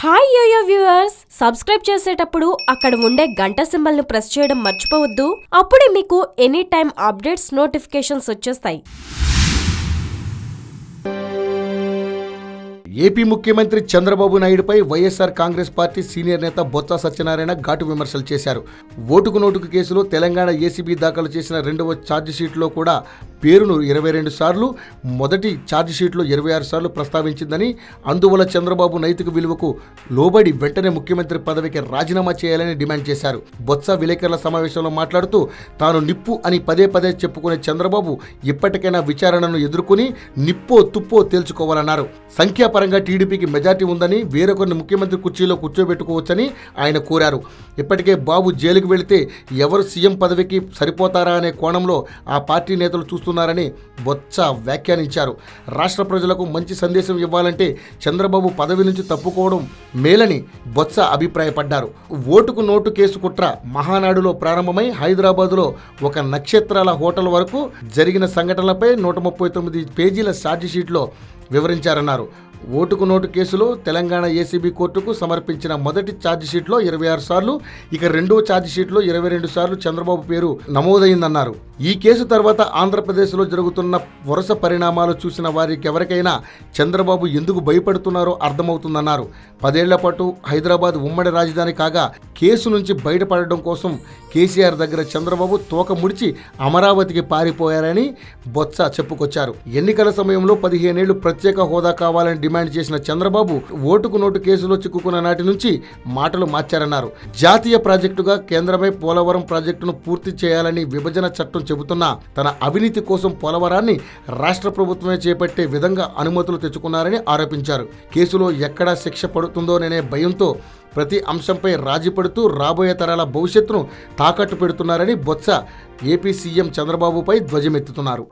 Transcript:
Hi yo-yo viewers, subscribe చేసేటప్పుడు అక్కడ ఉండే గంట సింబల్ ను ప్రెస్ చేయడం మర్చిపోవద్దు. అప్పుడే మీకు ఎనీ టైం అప్డేట్స్ నోటిఫికేషన్స్ వచ్చేస్తాయి. ఏపీ ముఖ్యమంత్రి చంద్రబాబు నాయుడుపై వైఎస్ఆర్ కాంగ్రెస్ పార్టీ సీనియర్ నేత బొత్స సత్యనారాయణ ఘాటు విమర్శలు చేశారు. ఓటుకు నోటుకు కేసులో తెలంగాణ ఏసీబీ దాఖలు చేసిన రెండవ ఛార్జిషీట్లో కూడా పేరును 22 సార్లు, మొదటి ఛార్జిషీట్లో 26 సార్లు ప్రస్తావించిందని, అందువల్ల చంద్రబాబు నైతిక విలువకు లోబడి వెంటనే ముఖ్యమంత్రి పదవికి రాజీనామా చేయాలని డిమాండ్ చేశారు. బొత్స విలేకరుల సమావేశంలో మాట్లాడుతూ తాను నిప్పు అని పదే పదే చెప్పుకునే చంద్రబాబు ఇప్పటికైనా విచారణను ఎదుర్కొని నిప్పో తుప్పో తేల్చుకోవాలన్నారు. సంఖ్యాపరంగా టీడీపీకి మెజార్టీ ఉందని, వేరొకరిని ముఖ్యమంత్రి కుర్చీలో కూర్చోబెట్టుకోవచ్చని ఆయన కోరారు. ఇప్పటికే బాబు జైలుకు వెళితే ఎవరు సీఎం పదవికి సరిపోతారా అనే కోణంలో ఆ పార్టీ నేతలు చూస్తున్నారని బొత్స వ్యాఖ్యానించారు. రాష్ట్ర ప్రజలకు మంచి సందేశం ఇవ్వాలంటే చంద్రబాబు పదవి నుంచి తప్పుకోవడం మేలని బొత్స అభిప్రాయపడ్డారు. ఓటుకు నోటు కేసు కుట్ర మహానాడులో ప్రారంభమై హైదరాబాదులో ఒక నక్షత్రాల హోటల్ వరకు జరిగిన సంఘటనలపై 139 పేజీల ఛార్జిషీట్లో వివరించారన్నారు. ఓటుకు నోటు కేసులో తెలంగాణ ఏసీబీ కోర్టుకు సమర్పించిన మొదటి ఛార్జిషీట్లో 26 సార్లు, ఇక రెండో ఛార్జిషీట్లో 22 సార్లు చంద్రబాబు పేరు నమోదైందన్నారు. ఈ కేసు తర్వాత ఆంధ్రప్రదేశ్లో జరుగుతున్న వరుస పరిణామాలు చూసిన వారికి ఎవరికైనా చంద్రబాబు ఎందుకు భయపడుతున్నారో అర్థమవుతుందన్నారు. 10 ఏళ్ల పాటు హైదరాబాద్ ఉమ్మడి రాజధాని కాగా కేసు నుంచి బయటపడడం కోసం కేసీఆర్ దగ్గర చంద్రబాబు తోక ముడిచి అమరావతికి పారిపోయారని బొత్స చెప్పుకొచ్చారు. ఎన్నికల సమయంలో 15 ఏళ్లు ప్రత్యేక హోదా కావాలని డిమాండ్ చేసిన చంద్రబాబు ఓటుకు నోటు కేసులో చిక్కుకున్న నాటి నుంచి మాటలు మార్చారన్నారు. జాతీయ ప్రాజెక్టుగా కేంద్రమే పోలవరం ప్రాజెక్టును పూర్తి చేయాలని విభజన చట్టం చెబుతున్నా తన అవినీతి కోసం పోలవరాన్ని రాష్ట్ర ప్రభుత్వమే చేపట్టే విధంగా అనుమతులు తెచ్చుకున్నారని ఆరోపించారు. కేసులో ఎక్కడా శిక్ష పడుతుందోననే భయంతో ప్రతి అంశంపై రాజీ పడుతూ రాబోయే తరాల భవిష్యత్తును తాకట్టు పెడుతున్నారని బొత్స ఏపీ సీఎం చంద్రబాబుపై ధ్వజమెత్తుతున్నారు.